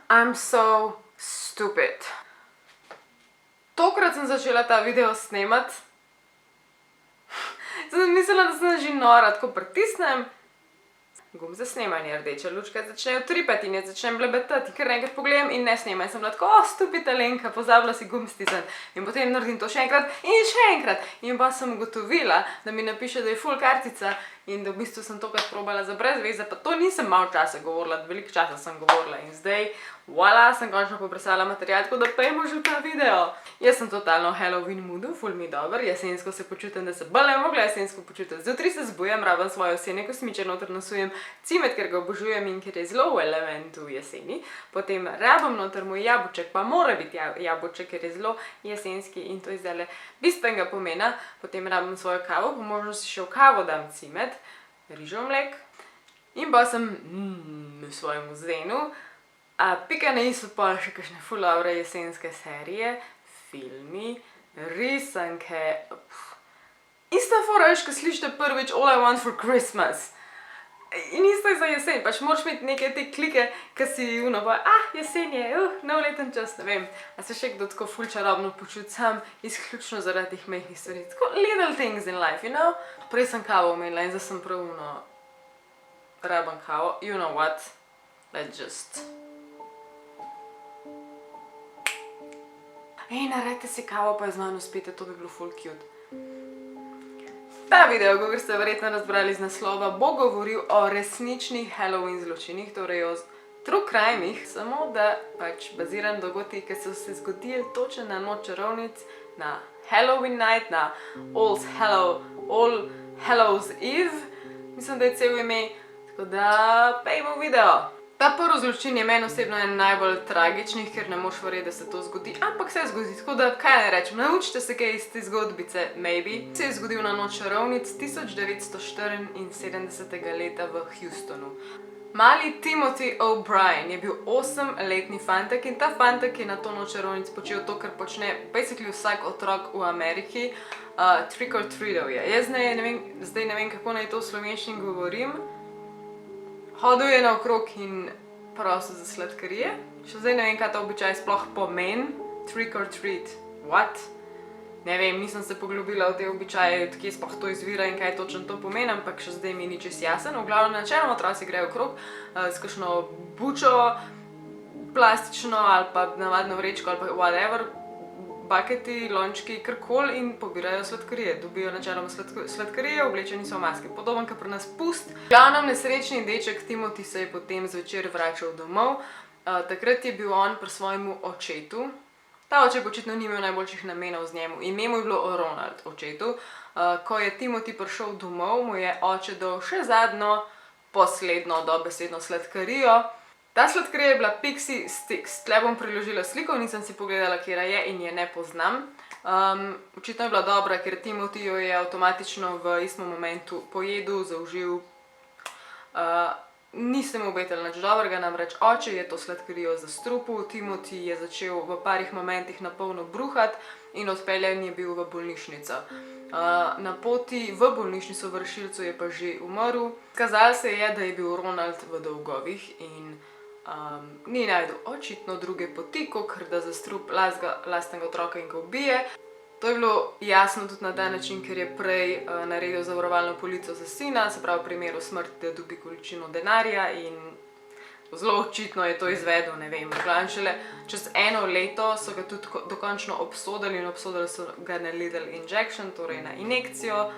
I'm so stupid. Tokrat sem začela ta video snemati. Sem mislila, da sem že nora, tako pritisnem. Gumb za snemanje, rdeča lučka začne utripati in jaz začnem blebetati, ker nekaj pogledam in ne snemam. In sem bila tako, stupid Alenka, pozabila si gumb stisniti. In potem naredim to še enkrat in še enkrat. In pa sem ugotovila, da mi napiše, da je full kartica in da v bistvu sem tokrat probala za brez veze, pa to nisem malo časa govorila, veliko časa sem govorila in zdaj, voila, sem končno pobrisala material, tako da pejmo že v ta video. Jaz sem totalno Halloween moodu, ful mi dober, jesensko se počutim, da se bolj ne mogla jesensko počutim. Zjutraj se zbujam, rabim svoje jesene kosmiče, noter nasujem cimet, ker ga obožujem in ker je zelo v elementu jeseni. Potem rabim noter moj jabolček, pa mora biti jabolček, ker je zelo jesenski in to je zdajle bistvenega pomena. Potem rabim svojo kavo, po možnosti še v kavo dam cimet, rižev mlek in pa sem v svojem zenu. Pika na i so pa še kakšne ful dobre jesenske serije, filmi, risanke. Ista fora veš, ko slišite prvič All I Want for Christmas. In isto je za jesen, pač moraš imeti neke te klike, ki si pa, jesen je, novleten čas, ne vem. A se še kdo tako ful čarobno počuti sam, izključno zaradi teh majhnih stvari. Tako little things in life, you know? Prej sem kavo omenila in zdaj sem prav rabim kavo. You know what? Let's just... naredite si kavo, pa je z mano spite, to bi bilo full cute. Ta video, kakor ste verjetno razbrali z naslova, bo govoril o resničnih Halloween zločinih, torej o true crimih, samo da pač baziran dogodki, ki so se zgodili točno na noč čarovnic, na Halloween night, na All Hallows Eve, mislim, da je cel ime, tako da pejmo video. Ta prvi zločin je meni osebno en najbolj tragičnih, ker ne moš verjeti, da se to zgodi, ampak se zgodi, tako da kaj ne rečem, naučite se kaj iz te zgodbice, maybe. Se je zgodil na noč čarovnic 1974. leta v Houstonu. Mali Timothy O'Brien je bil 8-letni fantek in ta fantek je na to noč čarovnic počel to, kar počne basically vsak otrok v Ameriki, trick or treatov je. Jaz zdaj ne vem, kako naj to v slovenščini govorim. Hodil je naokrog in prosil za sladkarije. Še zdaj ne vem, kaj ta običaj sploh pomeni. Trick or treat. What? Ne vem, nisem se poglobila v te običaje, odkje sploh to izvira in kaj točno to pomeni, ampak še zdaj mi ni čisto jasen. V glavnem načeloma otroci grejo okrog s kakšno bučo, plastično ali pa navadno vrečko ali pa whatever, baketi, lončki, karkoli in pobirajo sladkarije. Dobijo načeloma sladkarije, oblečeni so v maske. Podoben, kot pri nas pust. V glavnem nesrečni deček Timothy se je potem zvečer vračal domov. Takrat je bil on pri svojemu očetu. Ta oček očitno ni imel najboljših namenov z njemu. Ime mu je bilo Ronald, očetu. Ko je Timothy prišel domov, mu je oče dal še zadnjo, posledno, dobesedno sladkarijo. Ta sladkarija je bila Pixie Sticks. Tle bom priložila sliko, nisem si pogledala, kjera je in je ne poznam. Očitno je bila dobra, ker Timothy jo je avtomatično v istem momentu pojedel, zaužil. Nisem obetala nič dobrega, namreč oče je to sladkarijo zastrupil, Timothy je začel v parih momentih na polno bruhati in odpeljan je bil v bolnišnico. Na poti v bolnišnico v rešilcu je pa že umrl. Skazalo se je, da je bil Ronald v dolgovih in ni najdel očitno druge poti, kakor da zastrup lastnega otroka in ga ubije. To je bilo jasno tudi na ta način, ker je prej naredil zavarovalno polico za sina, se pravi v primeru smrti, da dobi količino denarja in zelo očitno je to izvedel, ne vem. Šele čez 1 leto so ga tudi dokončno obsodili in obsodili so ga na lethal injection, torej na injekcijo,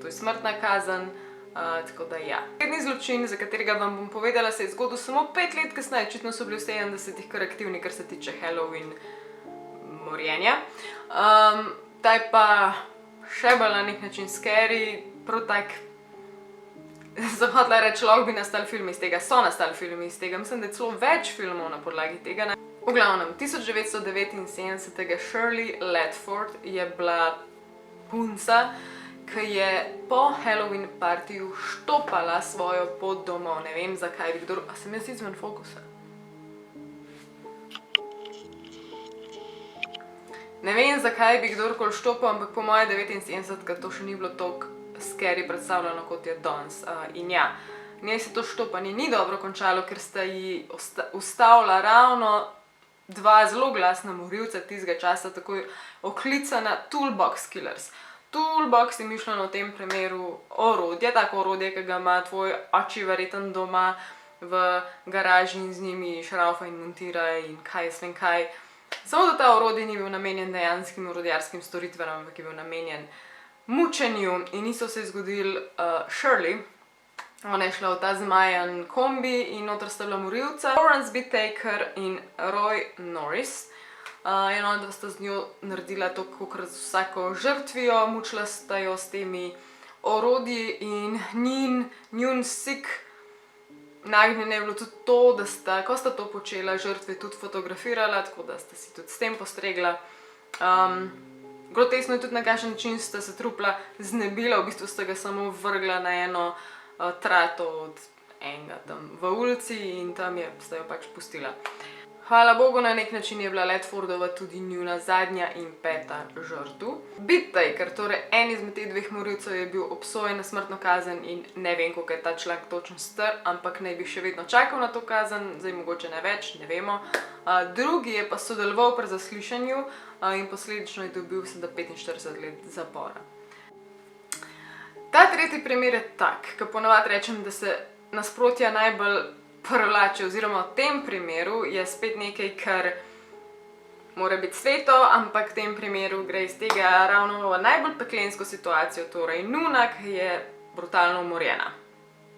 to je smrtna kazen. Tako da ja. Naslednji zločin, za katerega vam bom povedala, se je zgodil samo 5 let kasneje, očitno so bili v 70-ih kar aktivni, kar se tiče Halloween morjenja. Ta je pa še bolj na nek način scary, prav tak, sem hotela reči, lahko bi nastali filmi iz tega, so nastali filmi iz tega, mislim, da je celo več filmov na podlagi tega. V glavnem, 1979. Shirley Ledford je bila punca, ki je po Halloween partiju štopala svojo pot domov. Ne vem, zakaj bi kdor... A sem jaz izven fokusa? Ne vem, zakaj bi kdorkoli štopal, ampak po moje 79, ker to še ni bilo toliko scary predstavljeno, kot je danes. In ja, njej se to štopanje ni dobro končalo, ker sta ji ustavila ravno dva zelo glasna morilca tistega časa, tako oklicana toolbox killers. Toolbox je mišljeno v tem primeru orodje, tako orodje, ki ga ima tvoj oči verjetno doma v garaži in z njimi šraufa in montira in kaj jaz vem kaj. Samo da ta orodje ni bil namenjen dejanskim orodjarskim storitvam, ampak je bil namenjen mučenju in niso se zgodili Shirley. Ona je šla v ta zmajan kombi in noter sta bila morilca Lawrence Bittaker in Roy Norris. In onda sta z njo naredila to, kakor z vsako žrtvijo, mučila sta jo s temi orodji in njun sik nagnjenje je bilo tudi to, da sta, ko sta to počela, žrtve tudi fotografirala, tako da sta si tudi s tem postregla. Groteskno je tudi na kakšen način sta se trupla znebila, v bistvu sta ga samo vrgla na eno trato od enega tam v ulici in tam sta jo pač pustila. Hvala Bogu, na nek način je bila Ledfordova tudi njuna zadnja in peta žrtev. Bittaker, torej en izmed teh dveh morilcev, je bil obsojen na smrtno kazen in ne vem, koliko je ta članek točno star, ampak naj bi še vedno čakal na to kazen, zdaj mogoče ne več, ne vemo. Drugi je pa sodeloval pri zaslišanju in posledično je dobil sedaj 45 let zapora. Ta tretji primer je tak, ko ponavadi rečem, da se nasprotja najbolj privlači, oziroma v tem primeru je spet nekaj, kar mora biti sveto, ampak v tem primeru gre iz tega ravno v najbolj peklensko situacijo, torej nuna, ki je brutalno umorjena.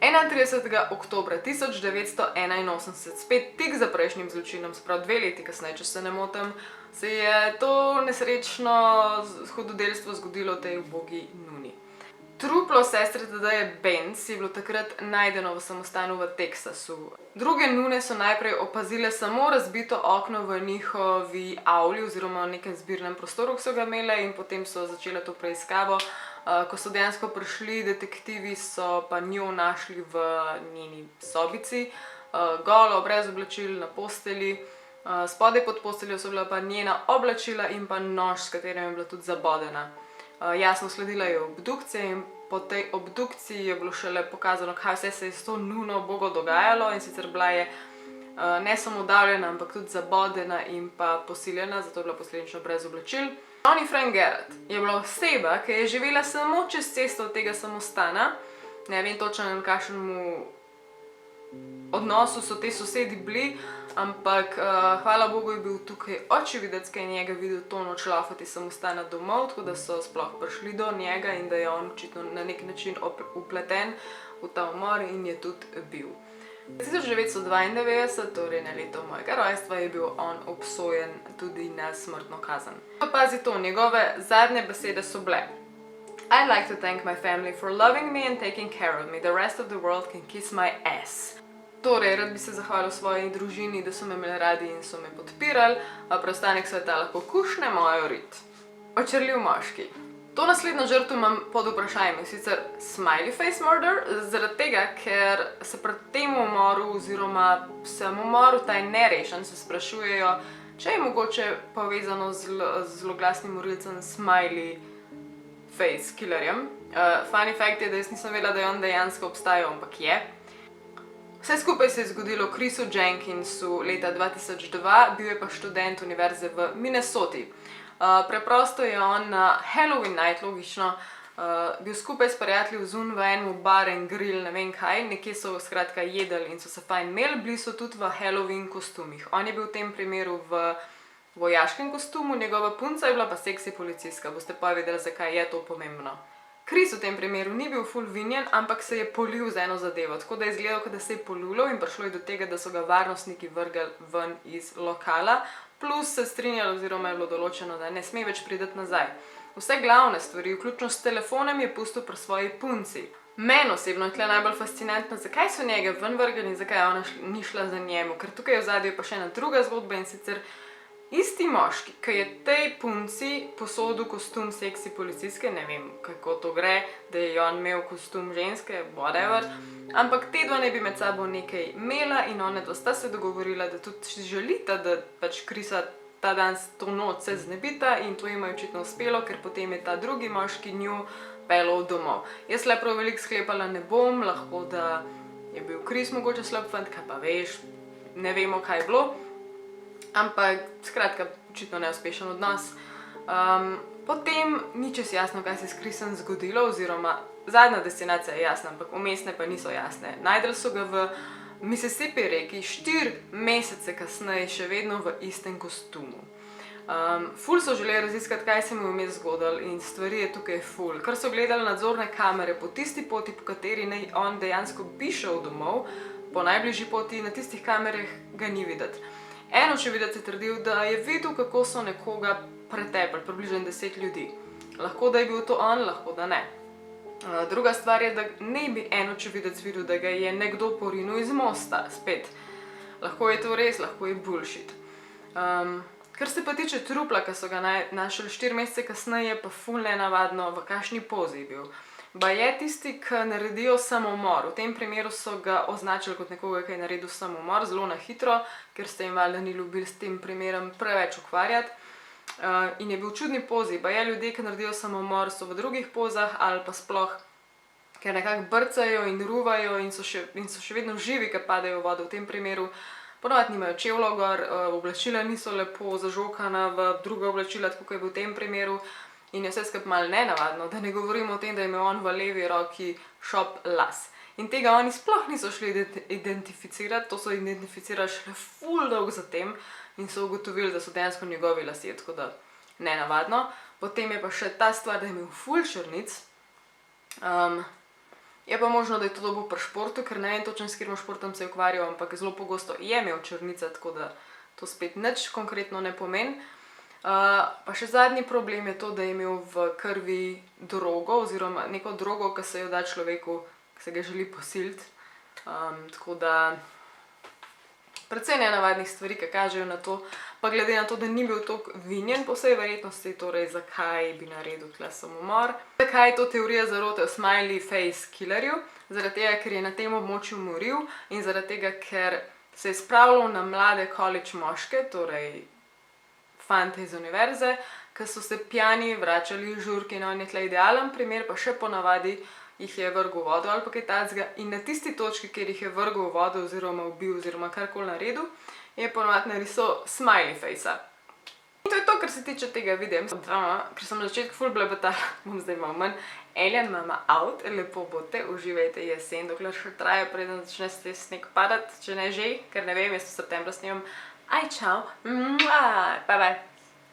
31. oktobra 1981, spet tik za prejšnjim zločinom, sprav 2 leti kasneje, če se ne motim, se je to nesrečno hudodelstvo zgodilo tej ubogi nuni. Truplo sestre Tadeje Benz je bilo takrat najdeno v samostanu v Teksasu. Druge nune so najprej opazile samo razbito okno v njihovi avli oziroma v nekem zbirnem prostoru, ki so ga imele, in potem so začele to preiskavo. Ko so dejansko prišli detektivi, so pa njo našli v njeni sobici, golo, brez oblačil, na posteli. Spodaj pod posteljo so bila pa njena oblačila in pa nož, s katerim je bila tudi zabodena. Jasno, sledila je obdukcija in po tej obdukciji je bilo šele pokazano, kaj vse se je s to nuno ubogo dogajalo, in sicer bila je ne samo udavljena, ampak tudi zabodena in pa posiljena, zato je bila posledično brez oblačil. Johnny Frank Garrett je bila oseba, ki je živela samo čez cesto od tega samostana. Ne vem točno, na kakšnemu odnosu so te sosedi bili, ampak hvala Bogu je bil tukaj očividec, ki je njega videl to noč laufati iz samostana domov, tako da so sploh prišli do njega in da je on očitno na nek način upleten v ta umor in je tudi bil. 1992, torej na leto mojega rojstva, je bil on obsojen tudi na smrtno kazen. Pazi to, njegove zadnje besede so bile: I'd like to thank my family for loving me and taking care of me. The rest of the world can kiss my ass. Torej, rad bi se zahvalil svoji družini, da so me imeli radi in so me podpirali, a preostanek sveta lahko kušne mojo rit. Očarljiv moški. To naslednjo žrtev imam pod vprašanjem, in sicer smiley face murder, zaradi tega, ker se pred tem umoru oziroma samomoru taj nerešen se sprašujejo, če je mogoče povezano z zloglasnim morilcem smiley face killerjem. Funny fact je, da jaz nisem vedela, da je on dejansko obstajal, ampak je. Vse skupaj se je zgodilo Chrisu Jenkinsu leta 2002, bil je pa študent univerze v Minnesoti. Preprosto je on na Halloween night, logično, bil skupaj s prijatelji zun v enem bar and grill, ne vem kaj, nekje so skratka jedli in so se fajn imeli, bili so tudi v Halloween kostumih. On je bil v tem primeru v vojaškem kostumu, njegova punca je bila pa seksi policistka, boste pa vedeli, zakaj je to pomembno. Chris v tem primeru ni bil ful vinjen, ampak se je polil z eno zadevo, tako da je izgledal, da se je polulil in prišlo je do tega, da so ga varnostniki vrgli ven iz lokala, plus se strinjali oziroma je bilo določeno, da ne sme več priti nazaj. Vse glavne stvari, vključno s telefonom, je pustil pri svoji punci. Meni osebno je tle najbolj fascinantno, zakaj so njega ven vrgli in zakaj ona ni šla za njemu, ker tukaj v zadju je pa še ena druga zgodba, in sicer isti moški, ki je tej punci posodil kostum seksi policistke, ne vem, kako to gre, da je on imel kostum ženske, whatever, ampak te dva ne bi med sabo nekaj imela in ona dva sta se dogovorila, da tudi želita, da pač Chrisa ta dan to noč se znebita, in to jim je očitno uspelo, ker potem je ta drugi moški nju pelal domov. Jaz le prav veliko sklepala ne bom, lahko da je bil Chris mogoče slab fant, kaj pa veš, ne vemo, kaj je bilo, ampak skratka, očitno neuspešen odnos. Potem ni čisto jasno, kaj se je s Chrisom zgodilo, oziroma zadnja destinacija je jasna, ampak vmesne pa niso jasne. Našli so ga v Mississippi reki 4 mesece kasneje še vedno v istem kostumu. Ful so želeli raziskati, kaj se mu je vmes zgodilo in stvari je tukaj ful. Ker so gledali nadzorne kamere po tisti poti, po kateri naj on dejansko bi šel domov, po najbližji poti, na tistih kamerah ga ni videti. En očividec je trdil, da je videl, kako so nekoga pretepli, približno 10 ljudi. Lahko da je bil to on, lahko da ne. Druga stvar je, da ne bi en očividec videl, da ga je nekdo porinil iz mosta, spet. Lahko je to res, lahko je bullshit. Kar se pa tiče trupla, ki so ga našli 4 mesece kasneje, pa ful nenavadno, v kakšni pozi je bil. Baje tisti, ki naredijo samomor. V tem primeru so ga označili kot nekoga, ki je naredil samomor, zelo na hitro, ker ste jim valjda ni ljubili s tem primerom preveč ukvarjati. In je bil v čudni pozi. Baje ljudje, ki naredijo samomor, so v drugih pozah ali pa sploh, ker nekako brcajo in ruvajo in so še vedno živi, ki padajo v vodo v tem primeru. Ponovadi nimajo čevljev gor, oblačila niso lepo zažokana v druga oblačila, tako kot je bil v tem primeru. In je vse skupaj malo nenavadno, da ne govorimo o tem, da je imel on v levi roki šop las. In tega oni sploh niso šli identificirati, to so identificirali šele ful dolgo zatem in so ugotovili, da so dejansko njegovi lasje, tako da nenavadno. Potem je pa še ta stvar, da je imel ful črnic. Je pa možno, da je to dobil pri športu, ker ne vem točno, s katerim športom se je ukvarjal, ampak zelo pogosto je imel črnice, tako da to spet nič konkretno ne pomeni. Pa še zadnji problem je to, da je imel v krvi drogo, oziroma neko drogo, ki se jo da človeku, ki se ga želi posiliti. Tako da precej nenavadnih stvari, ki kažejo na to, pa glede na to, da ni bil toliko vinjen po vsej verjetnosti, torej zakaj bi naredil tule samomor. Zakaj je to teorija zarote o smiley face killerju? Zaradi tega, ker je na tem območju umoril in zaradi tega, ker se je spravljal na mlade college moške, torej fante iz univerze, ki so se pijani vračali iz žurke in on je tle idealen primer, pa še ponavadi jih je vrgel v vodo ali pa kaj takega in na tisti točki, kjer jih je vrgel v vodo oziroma ubil oziroma karkoli naredil, je ponovadi narisal smiley face-a. In to je to, kar se tiče tega videa. Ker sem na začetku ful blebetala, bom zdaj malo manj. Alien mama out, lepo bote, uživajte jesen, dokler še traja, preden začne sneg padati, če ne že, ker ne vem, jaz v septembru snemam. Aj, čau, bye bye.